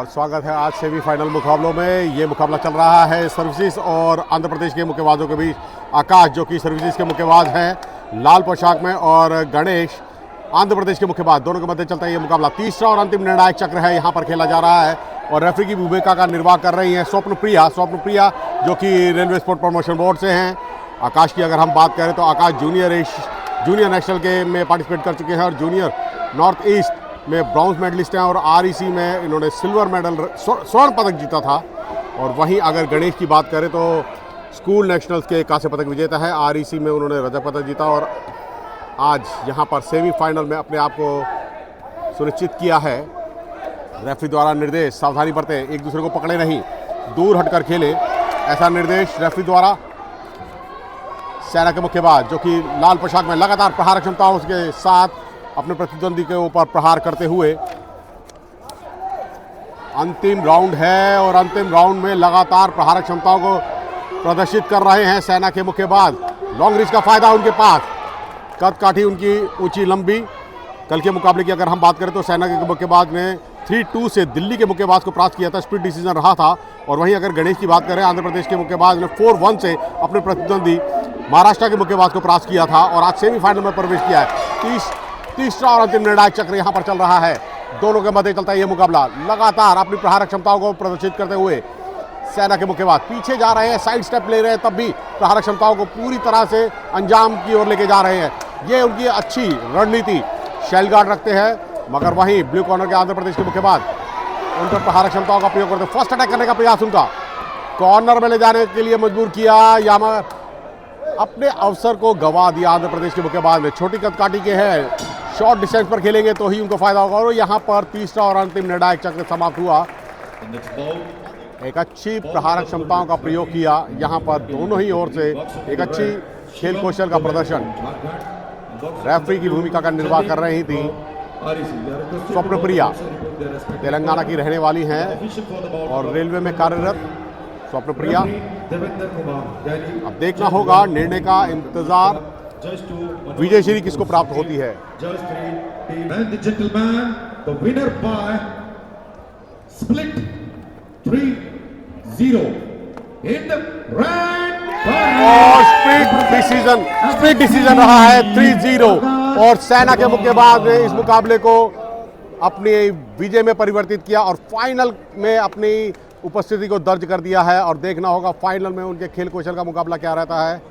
और स्वागत है आज सेमीफाइनल मुकाबलों में। ये मुकाबला चल रहा है सर्विसेज और आंध्र प्रदेश के मुक्केबाजों के बीच। आकाश जो कि सर्विसेज के मुक्केबाज हैं लाल पोशाक में, और गणेश आंध्र प्रदेश के मुक्केबाज, दोनों के मध्य चलता है ये मुकाबला। तीसरा और अंतिम निर्णायक चक्र है यहाँ पर खेला जा रहा है, और रेफरी की भूमिका का निर्वाह कर रही हैं स्वप्नप्रिया जो कि रेलवे स्पोर्ट प्रमोशन बोर्ड से हैं। आकाश की अगर हम बात करें तो आकाश जूनियर नेशनल के में पार्टिसिपेट कर चुके हैं और जूनियर नॉर्थ ईस्ट में ब्रॉन्ज मेडलिस्ट हैं, और आरईसी में इन्होंने सिल्वर मेडल स्वर्ण पदक जीता था। और वहीं अगर गणेश की बात करें तो स्कूल नेशनल्स के कांस्य पदक विजेता है, आरईसी में उन्होंने रजत पदक जीता, और आज यहाँ पर सेमीफाइनल में अपने आप को सुनिश्चित किया है। रेफरी द्वारा निर्देश, सावधानी बरतें, एक दूसरे को पकड़े नहीं, दूर हटकर खेले, ऐसा निर्देश रेफरी द्वारा। सेना के मुक्केबाज जो कि लाल पोशाक में लगातार प्रहार क्षमताओं के साथ अपने प्रतिद्वंदी के ऊपर प्रहार करते हुए अंतिम राउंड है, और अंतिम राउंड में लगातार प्रहार क्षमताओं को प्रदर्शित कर रहे हैं सेना के मुक्केबाज। लॉन्ग रिच का फायदा उनके पास, कद काठी उनकी ऊंची लंबी। कल के मुकाबले की अगर हम बात करें तो सेना के मुक्केबाज ने 3-2 से दिल्ली के मुक्केबाज को परास्त किया था, स्प्लिट डिसीजन रहा था। और वहीं अगर गणेश की बात करें, आंध्र प्रदेश के मुक्केबाज ने 4-1 से अपने प्रतिद्वंदी महाराष्ट्र के मुक्केबाज को परास्त किया था, और आज सेमीफाइनल में प्रवेश किया है। तीसरा और अंतिम निर्णायक चक्र यहाँ पर चल रहा है, दोनों के मध्य चलता है ये मुकाबला। लगातार अपनी प्रहार क्षमताओं को प्रदर्शित करते हुए सेना के मुक्केबाज पीछे जा रहे हैं, साइड स्टेप ले रहे हैं, तब भी प्रहार क्षमताओं को पूरी तरह से अंजाम की ओर लेके जा रहे हैं। ये उनकी अच्छी रणनीति, शेल गार्ड रखते हैं, मगर वहीं ब्लू कॉर्नर के आंध्र प्रदेश के मुक्केबाज उन पर प्रहार क्षमताओं का प्रयोग करते। फर्स्ट अटैक करने का प्रयास उनका कॉर्नर में ले जाने के लिए मजबूर किया, या अपने अवसर को गवा दिया आंध्र प्रदेश के मुक्केबाज ने। छोटी कदकाठी के हैं, शॉर्ट डिस्टेंस पर खेलेंगे तो ही उनको फायदा होगा, और यहाँ पर तीसरा और अंतिम निर्णायक चक्र समाप्त हुआ। एक अच्छी प्रहार क्षमताओं का प्रयोग किया यहाँ पर दोनों ही ओर से, एक अच्छी खेल कौशल का प्रदर्शन। रेफरी की भूमिका का निर्वाह कर रही थी स्वप्नप्रिया, तेलंगाना की रहने वाली हैं और रेलवे में कार्यरत स्वप्नप्रिया। अब देखना होगा, निर्णय का इंतजार, विजयश्री किसको प्राप्त होती है। और स्प्लिट डिसीजन रहा है 3-0, और सेना के मुक्केबाज ने इस मुकाबले को अपनी विजय में परिवर्तित किया और फाइनल में अपनी उपस्थिति को दर्ज कर दिया है। और देखना होगा फाइनल में उनके खेल कौशल का मुकाबला क्या रहता है।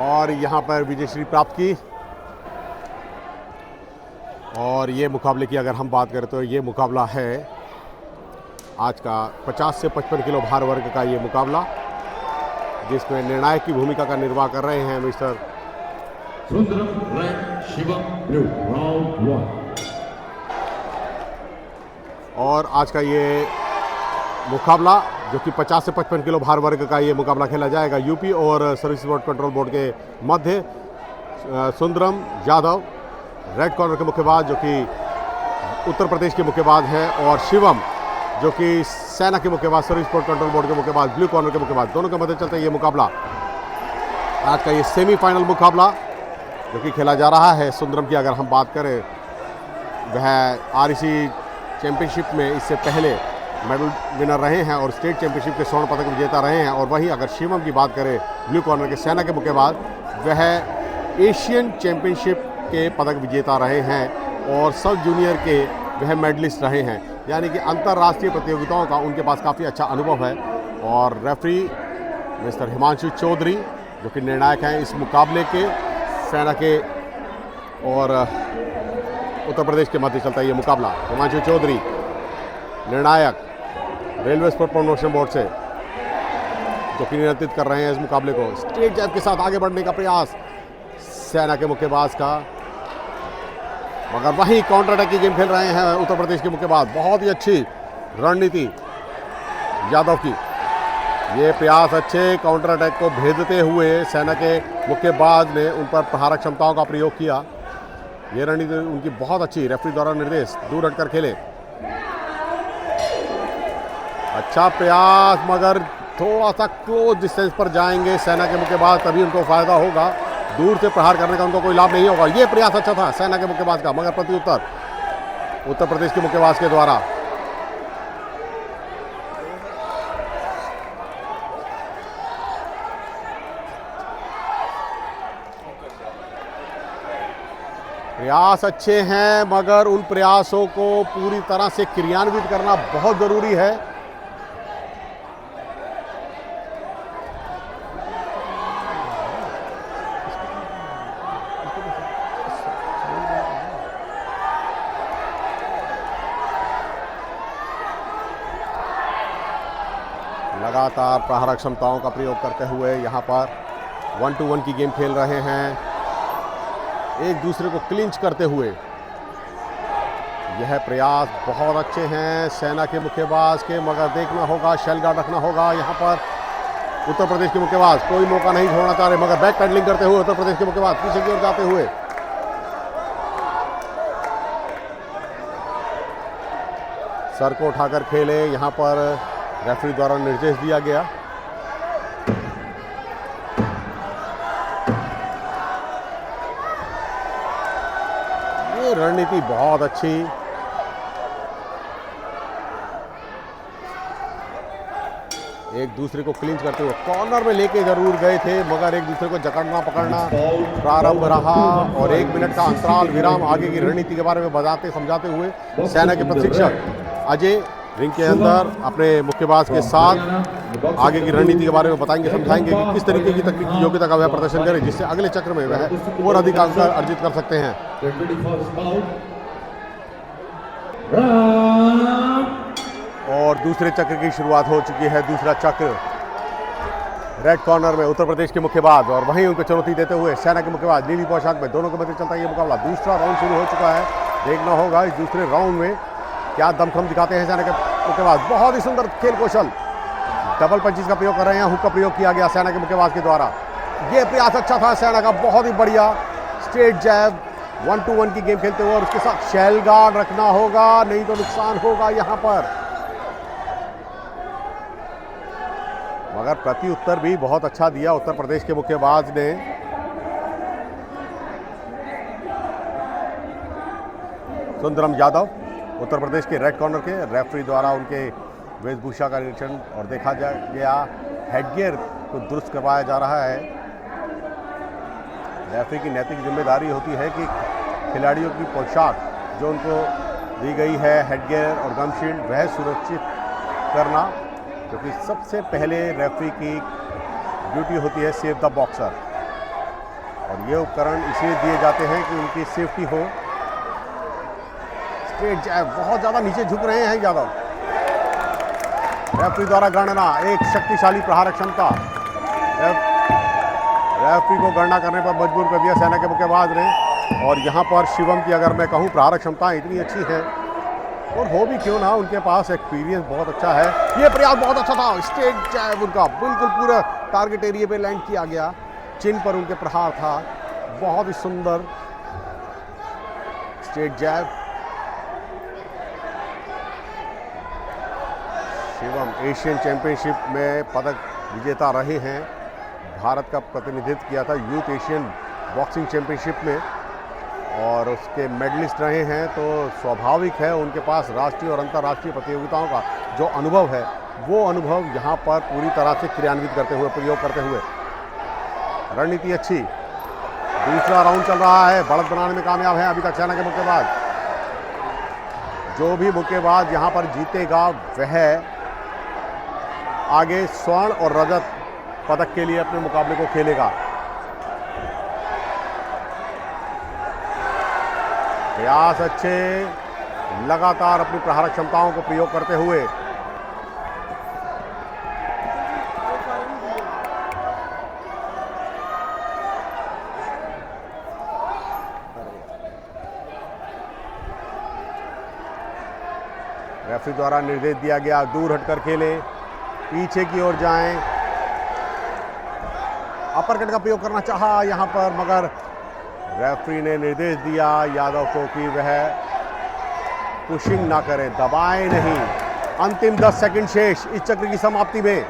और यहां पर विजयश्री प्राप्त की। और ये मुकाबले की अगर हम बात करें तो ये मुकाबला है आज का 50 से 55 किलो भार वर्ग का ये मुकाबला, जिसमें निर्णायक की भूमिका का निर्वाह कर रहे हैं मिस्टर और आज का ये मुकाबला जो कि 50 से 55 किलो भार वर्ग का ये मुकाबला खेला जाएगा यूपी और सर्विस बोर्ड कंट्रोल बोर्ड के मध्य। सुंदरम यादव रेड कॉर्नर के मुक्केबाज जो कि उत्तर प्रदेश के मुक्केबाज हैं, और शिवम जो कि सेना के मुक्केबाज, सर्विस बोर्ड कंट्रोल बोर्ड के मुक्केबाज, ब्लू कॉर्नर के मुक्केबाज, दोनों के मध्य चलता है ये मुकाबला। आज का ये सेमीफाइनल मुकाबला जो कि खेला जा रहा है। सुंदरम की अगर हम बात करें, वह आरईसी चैंपियनशिप में इससे पहले मेडल विनर रहे हैं और स्टेट चैंपियनशिप के स्वर्ण पदक विजेता रहे हैं। और वहीं अगर शिवम की बात करें, ब्लू कॉर्नर के सेना के मुक्केबाज, वह एशियन चैंपियनशिप के पदक विजेता रहे हैं और सब जूनियर के वह मेडलिस्ट रहे हैं, यानी कि अंतर्राष्ट्रीय प्रतियोगिताओं का उनके पास काफ़ी अच्छा अनुभव है। और रेफरी मिस्टर हिमांशु चौधरी जो कि निर्णायक हैं इस मुकाबले के, सेना के और उत्तर प्रदेश के मध्य चलता है ये मुकाबला। हिमांशु चौधरी निर्णायक रेलवे स्पोर्ट प्रमोशन बोर्ड से, जो कि नियंत्रित कर रहे हैं इस मुकाबले को। स्ट्रेट जैब के साथ आगे बढ़ने का प्रयास सेना के मुक्केबाज का, मगर वहीं काउंटर अटैक की गेम खेल रहे हैं उत्तर प्रदेश के मुक्केबाज। बहुत ही अच्छी रणनीति यादव की, ये प्रयास अच्छे काउंटर अटैक को भेदते हुए सेना के मुक्केबाज ने उन पर प्रहार क्षमताओं का प्रयोग किया। ये रणनीति उनकी बहुत अच्छी, रेफरी द्वारा निर्देश, दूर हटकर खेले। अच्छा प्रयास, मगर थोड़ा सा क्लोज डिस्टेंस पर जाएंगे सेना के मुक्केबाज, तभी उनको फायदा होगा। दूर से प्रहार करने का उनको कोई लाभ नहीं होगा। ये प्रयास अच्छा था सेना के मुक्केबाज का, मगर प्रत्युत्तर उत्तर प्रदेश के मुक्केबाज के द्वारा। प्रयास अच्छे हैं, मगर उन प्रयासों को पूरी तरह से क्रियान्वित करना बहुत जरूरी है। लगातार प्रहार क्षमताओं का प्रयोग करते हुए यहाँ पर 1-2-1 की गेम खेल रहे हैं, एक दूसरे को क्लिंच करते हुए। यह प्रयास बहुत अच्छे हैं सेना के मुक्केबाज के, मगर देखना होगा, शेल गार्ड रखना होगा। यहाँ पर उत्तर प्रदेश के मुक्केबाज कोई मौका नहीं छोड़ना चाह रहे, मगर बैक पैडलिंग करते हुए उत्तर प्रदेश के मुक्केबाज पीछे की ओर जाते हुए। सर को उठाकर खेले, यहाँ पर रेफरी द्वारा निर्देश दिया गया। ये रणनीति बहुत अच्छी। एक दूसरे को क्लिंच करते हुए कॉर्नर में लेके जरूर गए थे, मगर एक दूसरे को जकड़ना पकड़ना प्रारंभ रहा और 1 मिनट का अंतराल विराम आगे की रणनीति के बारे में बताते समझाते हुए सेना के प्रशिक्षक अजय रिंग के अंदर अपने मुक्केबाज के साथ आगे की रणनीति के बारे में बताएंगे, समझाएंगे कि किस तरीके की तकनीकी योग्यता का वह प्रदर्शन करे जिससे अगले चक्र में वह और अधिक अंक अर्जित कर सकते हैं। और दूसरे चक्र की शुरुआत हो चुकी है। दूसरा चक्र रेड कॉर्नर में उत्तर प्रदेश के मुक्केबाज और वहीं उनको चुनौती देते हुए सेना के मुक्केबाज नीली पोशाक में, दोनों के मध्य चलता है ये मुकाबला। दूसरा राउंड शुरू हो चुका है, देखना होगा इस दूसरे राउंड में क्या दमखम दिखाते हैं सेना के मुक्केबाज। बहुत ही सुंदर खेल कौशल, डबल पंचिस का प्रयोग कर रहे हैं, हुक का प्रयोग किया गया सेना के मुक्केबाज के द्वारा। ये प्रयास अच्छा था सेना का, बहुत ही बढ़िया स्ट्रेट जैब 1-2-1 की गेम खेलते हुए और उसके साथ शेल गार्ड रखना होगा, नहीं तो नुकसान होगा यहाँ पर। मगर प्रति उत्तर भी बहुत अच्छा दिया उत्तर प्रदेश के मुक्केबाज ने। सुंदरम यादव उत्तर प्रदेश के रेड कॉर्नर के, रेफरी द्वारा उनके वेशभूषा का निरीक्षण और देखा गया, हेडगियर को दुरुस्त करवाया जा रहा है। रेफरी की नैतिक जिम्मेदारी होती है कि खिलाड़ियों की पोशाक जो उनको दी गई है, हेडगियर और गमशील्ड, वह सुरक्षित करना, क्योंकि सबसे पहले रेफरी की ड्यूटी होती है सेव द बॉक्सर, और ये उपकरण इसलिए दिए जाते हैं कि उनकी सेफ्टी हो। स्ट्रेट जैब बहुत ज़्यादा नीचे झुक रहे हैं यादव। रेफरी द्वारा गणना, एक शक्तिशाली प्रहार क्षमता, रेफरी को गणना करने पर मजबूर कर दिया सेना के मुक्केबाज ने। और यहाँ पर शिवम की अगर मैं कहूँ प्रहार क्षमता इतनी अच्छी है, और हो भी क्यों ना, उनके पास एक्सपीरियंस बहुत अच्छा है। ये प्रयास बहुत अच्छा था, स्ट्रेट जैब उनका बिल्कुल पूरा टारगेट एरिया पे लैंड किया गया, चिन्ह पर उनके प्रहार था, बहुत ही सुंदर स्ट्रेट जैब। शिवम एशियन चैंपियनशिप में पदक विजेता रहे हैं, भारत का प्रतिनिधित्व किया था यूथ एशियन बॉक्सिंग चैंपियनशिप में और उसके मेडलिस्ट रहे हैं, तो स्वाभाविक है उनके पास राष्ट्रीय और अंतर्राष्ट्रीय प्रतियोगिताओं का जो अनुभव है, वो अनुभव यहाँ पर पूरी तरह से क्रियान्वित करते हुए, प्रयोग करते हुए। रणनीति अच्छी, दूसरा राउंड चल रहा है, बढ़त बनाने में कामयाब है अभी तक सेना के मुक्केबाज। जो भी मुक्केबाज यहाँ पर जीतेगा वह आगे स्वर्ण और रजत पदक के लिए अपने मुकाबले को खेलेगा। प्रयास अच्छे, लगातार अपनी प्रहार क्षमताओं को प्रयोग करते हुए। रेफरी द्वारा निर्देश दिया गया दूर हटकर खेले, पीछे की ओर जाएं। अपरकट का प्रयोग करना चाहा यहां पर, मगर रेफरी ने निर्देश दिया यादव को कि वह पुशिंग ना करे, दबाए नहीं। अंतिम 10 सेकंड शेष इस चक्र की समाप्ति में।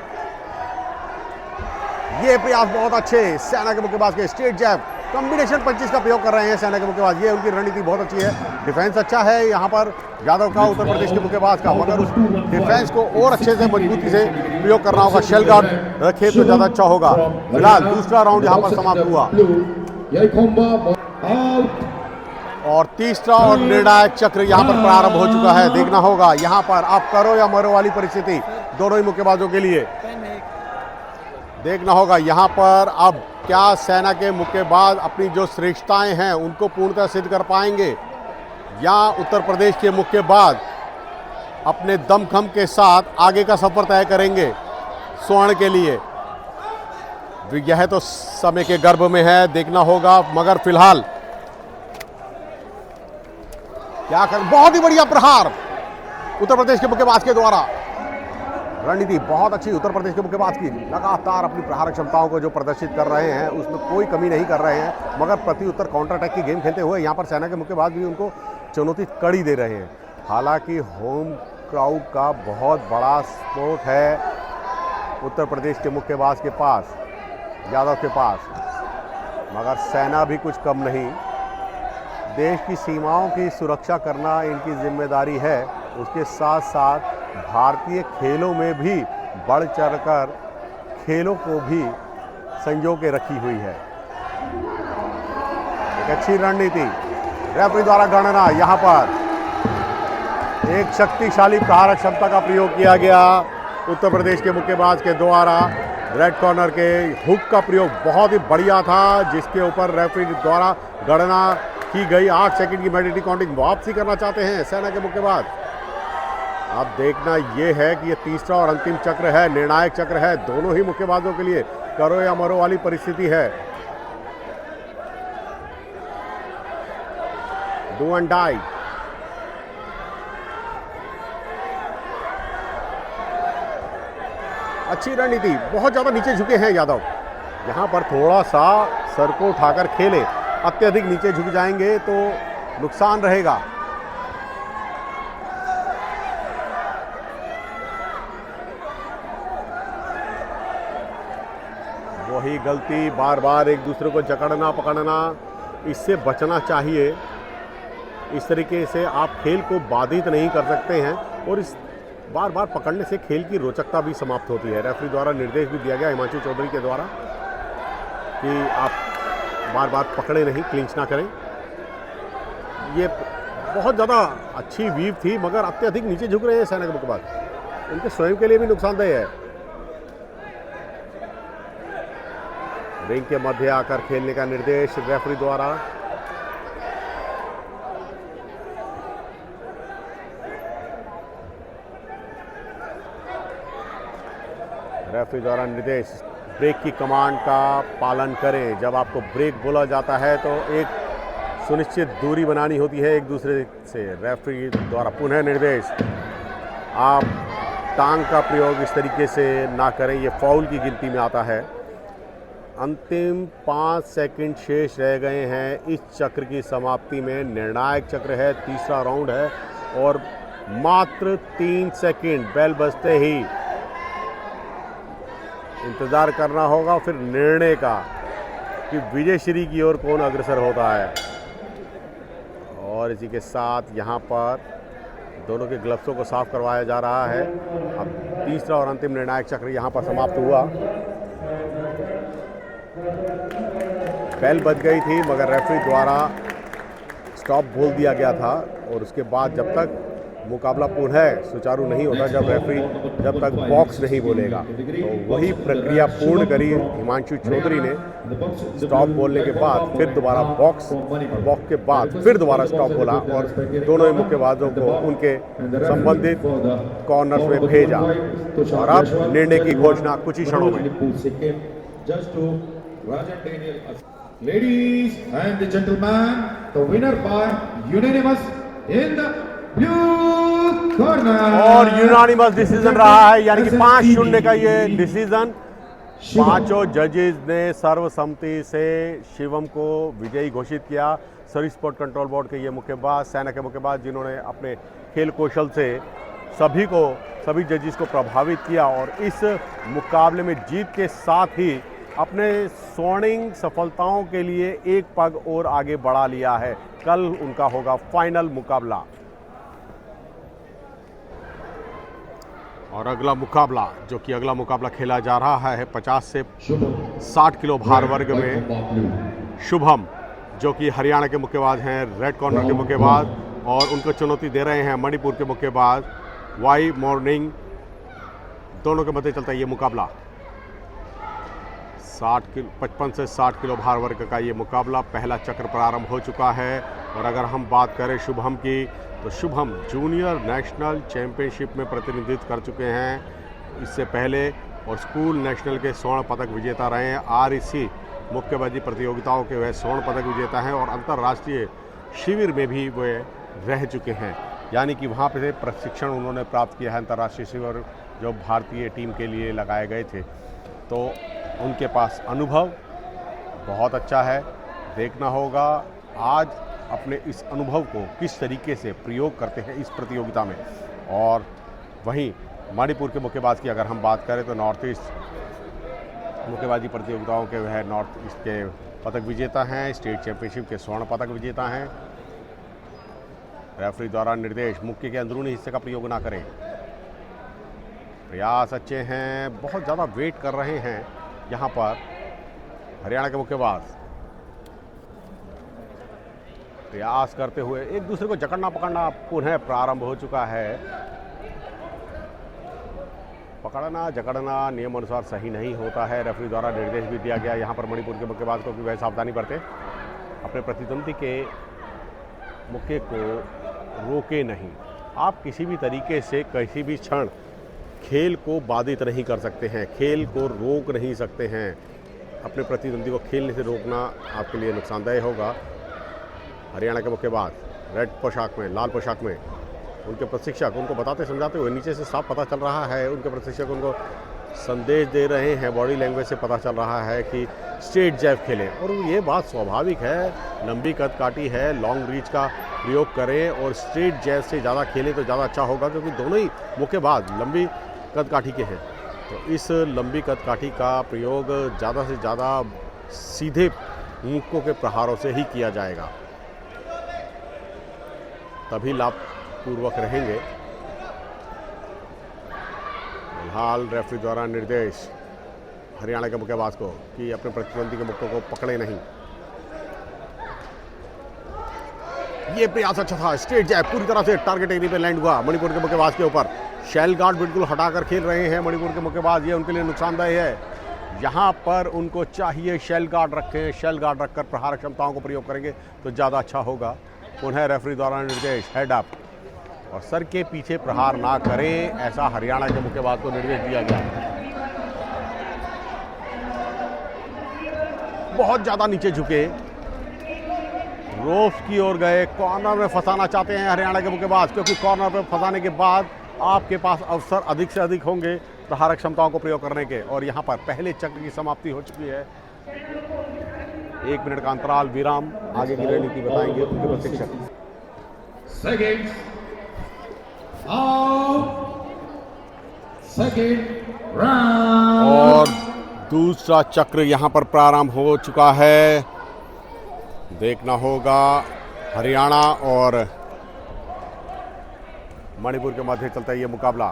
ये प्रयास बहुत अच्छे सेना के मुक्केबाज के, स्ट्रेट जैब कॉम्बिनेशन पंचेस का प्रयोग कर रहे हैं सेना के मुक्केबाज। ये उनकी रणनीति बहुत अच्छी है, डिफेंस अच्छा है यहाँ पर यादव का, उत्तर प्रदेश के मुक्केबाज का, मगर उस डिफेंस को और अच्छे से मजबूती से प्रयोग करना होगा। शेल गार्ड रखे तो ज़्यादा अच्छा होगा। फिलहाल दूसरा राउंड यहाँ पर समाप्त हुआ और तीसरा और निर्णायक चक्र यहाँ पर प्रारंभ हो चुका है। देखना होगा यहाँ पर आप करो या मरो वाली परिस्थिति दोनों ही मुक्केबाजों के लिए। देखना होगा यहाँ पर अब क्या सेना के मुक्केबाज अपनी जो श्रेष्ठताएं हैं उनको पूर्णतः सिद्ध कर पाएंगे, या उत्तर प्रदेश के मुक्केबाज अपने दमखम के साथ आगे का सफर तय करेंगे स्वर्ण के लिए। यह तो समय के गर्भ में है, देखना होगा। मगर फिलहाल क्या कर, बहुत ही बढ़िया प्रहार उत्तर प्रदेश के मुक्केबाज के द्वारा। रणनीति बहुत अच्छी उत्तर प्रदेश के मुक्केबाज की, लगातार अपनी प्रहार क्षमताओं को जो प्रदर्शित कर रहे हैं उसमें कोई कमी नहीं कर रहे हैं, मगर प्रति उत्तर काउंटर अटैक की गेम खेलते हुए यहाँ पर सेना के मुक्केबाज भी उनको चुनौती कड़ी दे रहे हैं। हालांकि होम क्राउड का बहुत बड़ा सपोर्ट है उत्तर प्रदेश के मुक्केबाज के पास, यादव के पास, मगर सेना भी कुछ कम नहीं। देश की सीमाओं की सुरक्षा करना इनकी जिम्मेदारी है, उसके साथ साथ भारतीय खेलों में भी बढ़ चढ़कर खेलों को भी संजो के रखी हुई है। एक अच्छी रणनीति रेफरी द्वारा गणना, यहाँ पर एक शक्तिशाली प्रहार क्षमता का प्रयोग किया गया उत्तर प्रदेश के मुक्केबाज के द्वारा। रेड कॉर्नर के हुक का प्रयोग बहुत ही बढ़िया था, जिसके ऊपर रेफरी द्वारा गणना की गई। 8 सेकंड की मैंडेटरी काउंटिंग वापसी करना चाहते हैं सेना के मुक्केबाज। अब देखना यह है कि ये तीसरा और अंतिम चक्र है, निर्णायक चक्र है दोनों ही मुक्केबाजों के लिए, करो या मरो वाली परिस्थिति है। Do and die. अच्छी रणनीति, बहुत ज्यादा नीचे झुके हैं यादव, यहां पर थोड़ा सा सर को उठाकर खेले, अत्यधिक नीचे झुक जाएंगे तो नुकसान रहेगा। वही गलती, बार बार एक दूसरे को जकड़ना पकड़ना, इससे बचना चाहिए। इस तरीके से आप खेल को बाधित नहीं कर सकते हैं, और इस बार बार पकड़ने से खेल की रोचकता भी समाप्त होती है। रेफरी द्वारा निर्देश भी दिया गया हिमांशु चौधरी के द्वारा कि आप बार बार पकड़े नहीं, क्लिंच ना करें। ये बहुत ज़्यादा अच्छी वीव थी, मगर अत्यधिक नीचे झुक रहे हैं सेना के मुक्केबाज, उनके स्वयं के लिए भी नुकसानदेह है। रिंग के मध्य आकर खेलने का निर्देश रेफरी द्वारा। रेफरी द्वारा निर्देश, ब्रेक की कमांड का पालन करें। जब आपको ब्रेक बोला जाता है तो एक सुनिश्चित दूरी बनानी होती है एक दूसरे से। रेफरी द्वारा पुनः निर्देश, आप टांग का प्रयोग इस तरीके से ना करें, ये फाउल की गिनती में आता है। अंतिम 5 सेकंड शेष रह गए हैं इस चक्र की समाप्ति में। निर्णायक चक्र है, तीसरा राउंड है, और मात्र 3 सेकंड बेल बजते ही इंतज़ार करना होगा फिर निर्णय का कि विजय श्री की ओर कौन अग्रसर होता है। और इसी के साथ यहाँ पर दोनों के ग्लव्सों को साफ करवाया जा रहा है। अब तीसरा और अंतिम निर्णायक चक्र यहाँ पर समाप्त हुआ। बेल बज गई थी, मगर रेफरी द्वारा स्टॉप बोल दिया गया था, और उसके बाद जब तक मुकाबला पुनः सुचारू नहीं होता, जब तक बॉक्स नहीं बोलेगा, तो वही प्रक्रिया पूर्ण करी हिमांशु चौधरी ने। स्टॉप बोलने के बाद फिर दोबारा बॉक्स, और बॉक्स के बाद फिर दोबारा स्टॉप बोला, और दोनों ही मुक्केबाजों को उनके संबंधित कॉर्नर्स में भेजा। और अब निर्णय की घोषणा कुछ ही क्षणों में। Ladies and the gentlemen, the winner by unanimous in the blue corner. और यूनानिमस डिसीजन रहा है, यानी कि 5-0 का ये डिसीजन। पांचों जजेस ने सर्वसम्मति से शिवम को विजयी घोषित किया। सर्विस स्पोर्ट कंट्रोल बोर्ड के ये मुक्केबाज, सेना के मुक्केबाज, जिन्होंने अपने खेल कौशल से सभी जजेस को प्रभावित किया, और इस मुकाबले में जीत के साथ ही अपने स्वर्णिम सफलताओं के लिए एक पग और आगे बढ़ा लिया है। कल उनका होगा फाइनल मुकाबला। और अगला मुकाबला जो कि अगला मुकाबला खेला जा रहा है 50 से 60 किलो भार वर्ग में। शुभम जो कि हरियाणा के मुक्केबाज हैं, रेड कॉर्नर के मुक्केबाज, और उनको चुनौती दे रहे हैं मणिपुर के मुक्केबाज वाई मॉर्निंग। दोनों के मध्य चलता है ये मुकाबला। 55 से 60 किलो भार वर्ग का ये मुकाबला। पहला चक्र प्रारंभ हो चुका है। और अगर हम बात करें शुभम की, तो शुभम जूनियर नेशनल चैंपियनशिप में प्रतिनिधित्व कर चुके हैं इससे पहले, और स्कूल नेशनल के स्वर्ण पदक विजेता रहे हैं। REC मुक्केबाजी प्रतियोगिताओं के वह स्वर्ण पदक विजेता हैं और अंतर्राष्ट्रीय शिविर में भी वे रह चुके हैं, यानी कि वहाँ पे प्रशिक्षण उन्होंने प्राप्त किया है। अंतर्राष्ट्रीय शिविर जो भारतीय टीम के लिए लगाए गए थे, तो उनके पास अनुभव बहुत अच्छा है। देखना होगा आज अपने इस अनुभव को किस तरीके से प्रयोग करते हैं इस प्रतियोगिता में। और वहीं मणिपुर के मुक्केबाज की अगर हम बात करें तो नॉर्थ ईस्ट मुक्केबाजी प्रतियोगिताओं के वह नॉर्थ ईस्ट के पदक विजेता हैं, स्टेट चैंपियनशिप के स्वर्ण पदक विजेता हैं। रेफरी द्वारा निर्देश मुक्के के अंदरूनी हिस्से का प्रयोग ना करें। प्रयास अच्छे हैं, बहुत ज़्यादा वेट कर रहे हैं यहाँ पर हरियाणा के मुक्केबाज। प्रयास करते हुए एक दूसरे को जकड़ना पकड़ना पुनः प्रारंभ हो चुका है। पकड़ना जकड़ना नियम अनुसार सही नहीं होता है। रेफरी द्वारा निर्देश भी दिया गया यहाँ पर मणिपुर के मुक्केबाज को कि वह सावधानी बरते, अपने प्रतिद्वंदी के मुक्के को रोके नहीं। आप किसी भी तरीके से किसी भी क्षण खेल को बाधित नहीं कर सकते हैं, खेल को रोक नहीं सकते हैं। अपने प्रतिद्वंदी को खेलने से रोकना आपके लिए नुकसानदायक होगा। हरियाणा के मुक्केबाज रेड पोशाक में, लाल पोशाक में, उनके प्रशिक्षक उनको बताते समझाते हुए नीचे से साफ पता चल रहा है, उनके प्रशिक्षक उनको संदेश दे रहे हैं। बॉडी लैंग्वेज से पता चल रहा है कि स्ट्रेट जैब खेलें, और ये बात स्वाभाविक है। लंबी कद काठी है, लॉन्ग रीच का प्रयोग करें और स्ट्रेट जैब से ज़्यादा खेलें तो ज़्यादा अच्छा होगा, क्योंकि दोनों ही मुक्केबाज लंबी कद काठी के हैं। तो इस लंबी कद काठी का प्रयोग ज़्यादा से ज़्यादा सीधे मुक्कों के प्रहारों से ही किया जाएगा, तभी लाभपूर्वक रहेंगे। फिलहाल रेफरी द्वारा निर्देश हरियाणा के मुक्केबाज को कि अपने प्रतिद्वंदी के मुक्कों को पकड़े नहीं। ये प्रयास अच्छा था, स्ट्रेट जैब पूरी तरह से टारगेट एरिया पे लैंड हुआ मणिपुर के मुक्केबाज के ऊपर। शेल गार्ड बिल्कुल हटाकर खेल रहे हैं मणिपुर के मुक्केबाज, ये उनके लिए नुकसानदायक है। यहाँ पर उनको चाहिए शेल गार्ड रखें, शेल गार्ड रखकर प्रहार क्षमताओं को प्रयोग करेंगे तो ज़्यादा अच्छा होगा। पुनः रेफरी द्वारा निर्देश हेड अप और सर के पीछे प्रहार ना करें, ऐसा हरियाणा के मुक्केबाज को निर्देश दिया गया। बहुत ज़्यादा नीचे झुके, रोफ्स की ओर गए, कॉर्नर में फंसाना चाहते हैं हरियाणा के मुक्केबाज, क्योंकि कॉर्नर में फंसाने के बाद आपके पास अवसर अधिक से अधिक होंगे प्रहार क्षमताओं को प्रयोग करने के। और यहाँ पर पहले चक्र की समाप्ति हो चुकी है। 1 मिनट का अंतराल विराम, आगे की रणनीति बताएंगे उनके प्रशिक्षक। और दूसरा चक्र यहाँ पर प्रारंभ हो चुका है। देखना होगा हरियाणा और मणिपुर के मध्य चलता है ये मुकाबला।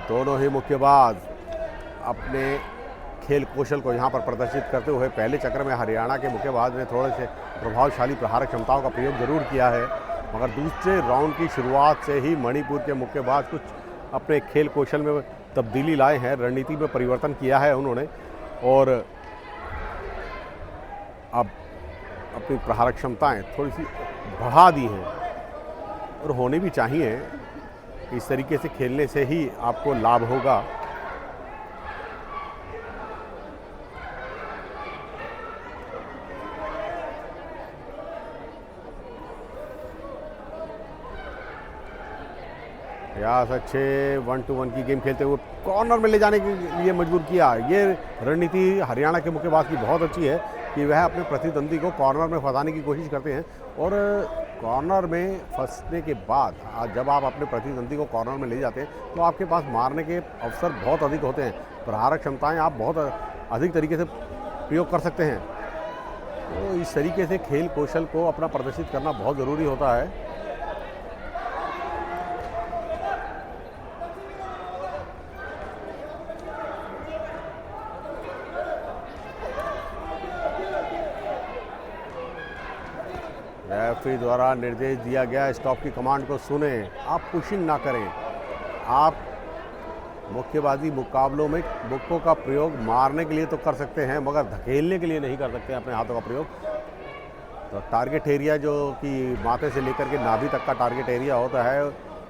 दोनों ही मुक्केबाज अपने खेल कौशल को यहाँ पर प्रदर्शित करते हुए पहले चक्र में हरियाणा के मुक्केबाज ने थोड़े से प्रभावशाली प्रहार क्षमताओं का प्रयोग जरूर किया है, मगर दूसरे राउंड की शुरुआत से ही मणिपुर के मुक्केबाज कुछ अपने खेल कौशल में तब्दीली लाए हैं, रणनीति में परिवर्तन किया है उन्होंने, और अब अपनी प्रहार क्षमताएँ थोड़ी सी बढ़ा दी हैं, और होनी भी चाहिए। इस तरीके से खेलने से ही आपको लाभ होगा। प्रयास अच्छे 1-2-1 की गेम खेलते हुए कॉर्नर में ले जाने के लिए मजबूर किया। ये रणनीति हरियाणा के मुक्केबाज की बहुत अच्छी है कि वह अपने प्रतिद्वंदी को कॉर्नर में फंसाने की कोशिश करते हैं, और कॉर्नर में फंसने के बाद जब आप अपने प्रतिद्वंदी को कॉर्नर में ले जाते हैं तो आपके पास मारने के अवसर बहुत अधिक होते हैं। प्रहारक क्षमताएं आप बहुत अधिक तरीके से प्रयोग कर सकते हैं। तो इस तरीके से खेल कौशल को अपना प्रदर्शित करना बहुत ज़रूरी होता है। रेफरी द्वारा निर्देश दिया गया स्टॉप की कमांड को सुने, आप पुशिंग ना करें। आप मुक्केबाजी मुकाबलों में मुक्कों का प्रयोग मारने के लिए तो कर सकते हैं, मगर धकेलने के लिए नहीं कर सकते अपने हाथों का प्रयोग। तो टारगेट एरिया जो कि माथे से लेकर के नाभि तक का टारगेट एरिया होता है,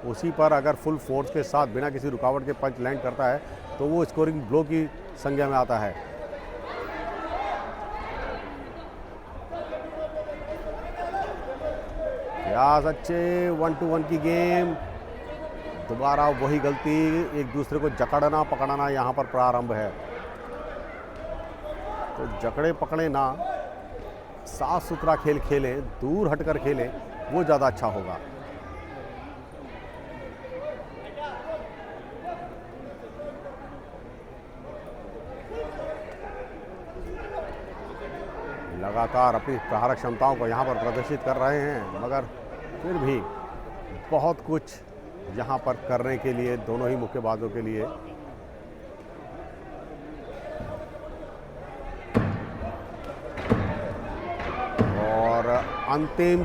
उसी पर अगर फुल फोर्स के साथ बिना किसी रुकावट के पंच लैंड करता है तो वो स्कोरिंग ब्लो की संज्ञा में आता है। प्रयास अच्छे, 1-2-1 की गेम। दोबारा वही गलती, एक दूसरे को जकड़ना पकड़ना यहाँ पर प्रारंभ है। तो जकड़े पकड़े ना, साफ सुथरा खेल खेलें, दूर हटकर खेलें, वो ज़्यादा अच्छा होगा। लगातार अपनी प्रहारक क्षमताओं को यहाँ पर प्रदर्शित कर रहे हैं, मगर फिर भी बहुत कुछ यहाँ पर करने के लिए दोनों ही मुक्केबाजों के लिए। और अंतिम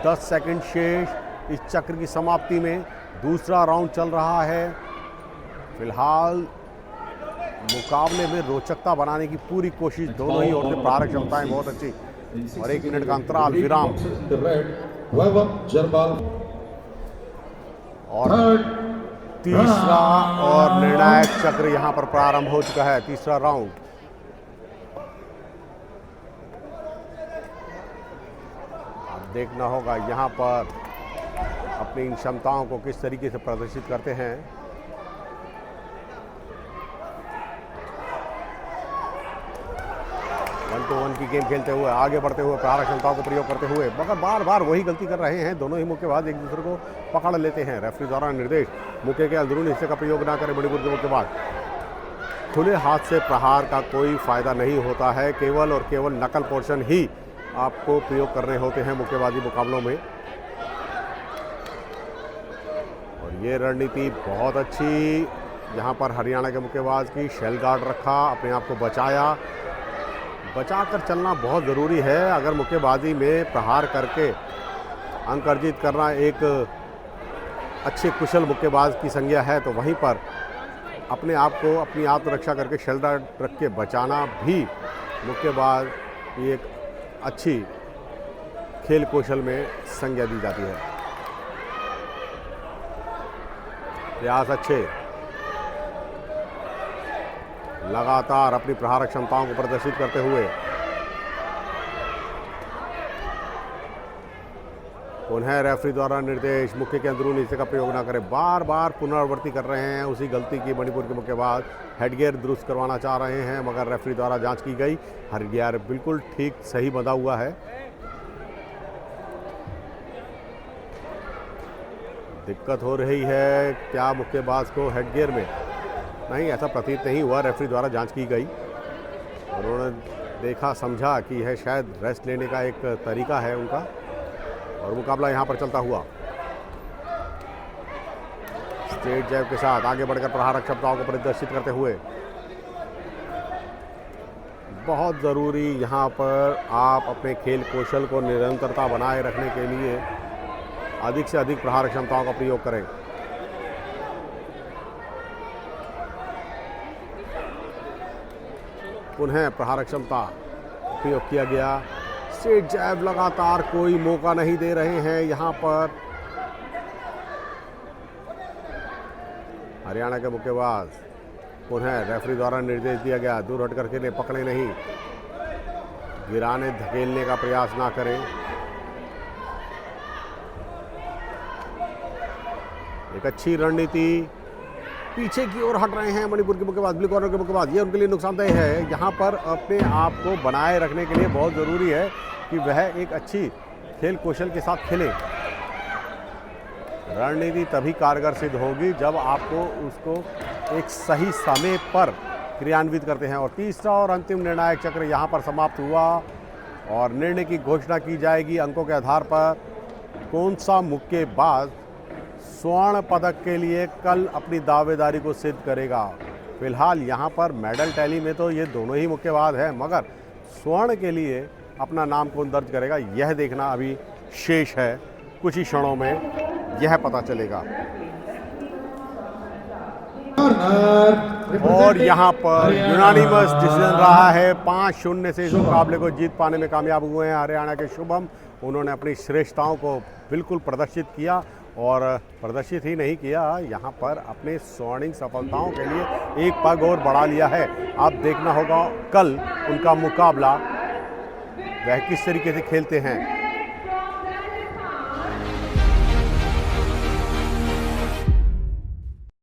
10 सेकंड शेष इस चक्र की समाप्ति में। दूसरा राउंड चल रहा है। फिलहाल मुकाबले में रोचकता बनाने की पूरी कोशिश दोनों ही ओर से, प्रहारक क्षमताएं बहुत अच्छी। और 1 मिनट का अंतराल, विराम। और तीसरा और निर्णायक चक्र यहां पर प्रारंभ हो चुका है, तीसरा राउंड। अब देखना होगा यहां पर अपनी इन क्षमताओं को किस तरीके से प्रदर्शित करते हैं। की गेम खेलते हुए, आगे बढ़ते हुए, प्रहारक क्षमताओं को प्रयोग करते हुए, मगर बार बार वही गलती कर रहे हैं। दोनों ही मुक्केबाज एक दूसरे को पकड़ लेते हैं। रेफरी द्वारा निर्देश, मुक्के के अंदरूनी हिस्से का प्रयोग ना करें मणिपुर के मुक्केबाज। खुले हाथ से प्रहार का कोई फायदा नहीं होता है, केवल और केवल नकल पोर्शन ही आपको प्रयोग करने होते हैं मुक्केबाजी मुकाबलों में। और ये रणनीति बहुत अच्छी यहाँ पर हरियाणा के मुक्केबाज की। शेल गार्ड रखा, अपने आप को बचाया। बचाकर चलना बहुत ज़रूरी है। अगर मुक्केबाजी में प्रहार करके अंक अर्जित करना एक अच्छे कुशल मुक्केबाज की संज्ञा है, तो वहीं पर अपने आप को, अपनी आत्मरक्षा करके शेल गार्ड रख के बचाना भी मुक्केबाज की एक अच्छी खेल कौशल में संज्ञा दी जाती है। प्रयास अच्छे, लगातार अपनी प्रहारक क्षमताओं को प्रदर्शित करते हुए। पुनः रेफरी द्वारा निर्देश, मुक्के के अंदरूनी हिस्से का प्रयोग ना करें। बार बार पुनरावृत्ति कर रहे हैं उसी गलती की मणिपुर के मुक्केबाज। हेडगियर दुरुस्त करवाना चाह रहे हैं, मगर रेफरी द्वारा जांच की गई, हेडगियर बिल्कुल ठीक सही बंधा हुआ है। दिक्कत हो रही है क्या मुक्केबाज को हेडगियर में? नहीं, ऐसा प्रतीत नहीं हुआ। रेफरी द्वारा जांच की गई और उन्होंने देखा, समझा कि यह शायद रेस्ट लेने का एक तरीका है उनका। और मुकाबला यहां पर चलता हुआ स्ट्रेट जैब के साथ आगे बढ़कर प्रहारक क्षमताओं को प्रदर्शित करते हुए। बहुत ज़रूरी यहां पर आप अपने खेल कौशल को निरंतरता बनाए रखने के लिए अधिक से अधिक प्रहारक क्षमताओं का प्रयोग करें। पुनः प्रहारक क्षमता प्रयोग किया गया। स्ट्रेट जैब लगातार, कोई मौका नहीं दे रहे हैं यहाँ पर हरियाणा के मुक्केबाज। पुनः रेफरी द्वारा निर्देश दिया गया, दूर हट करके ने पकड़े नहीं, गिराने धकेलने का प्रयास ना करें। एक अच्छी रणनीति, पीछे की ओर हट रहे हैं मणिपुर के मुक्केबाज, ब्लू कॉर्नर के मुक्केबाज। ये उनके लिए नुकसानदेह है। यहाँ पर अपने आप को बनाए रखने के लिए बहुत ज़रूरी है कि वह एक अच्छी खेल कौशल के साथ खेले। रणनीति तभी कारगर सिद्ध होगी जब आपको उसको एक सही समय पर क्रियान्वित करते हैं। और तीसरा और अंतिम निर्णायक चक्र यहाँ पर समाप्त हुआ और निर्णय की घोषणा की जाएगी अंकों के आधार पर। कौन सा मुक्केबाज स्वर्ण पदक के लिए कल अपनी दावेदारी को सिद्ध करेगा। फिलहाल यहाँ पर मेडल टैली में तो ये दोनों ही मुक्केबाज हैं, मगर स्वर्ण के लिए अपना नाम कौन दर्ज करेगा यह देखना अभी शेष है। कुछ ही क्षणों में यह पता चलेगा। और यहाँ पर यूनानिमस डिसीजन रहा है। 5-0 से इस मुकाबले को जीत पाने में कामयाब हुए हैं हरियाणा के शुभम। उन्होंने अपनी श्रेष्ठताओं को बिल्कुल प्रदर्शित किया और प्रदर्शित ही नहीं किया, यहाँ पर अपने स्वर्णिम सफलताओं के लिए एक पग और बढ़ा लिया है। अब देखना होगा कल उनका मुकाबला वह किस तरीके से खेलते हैं।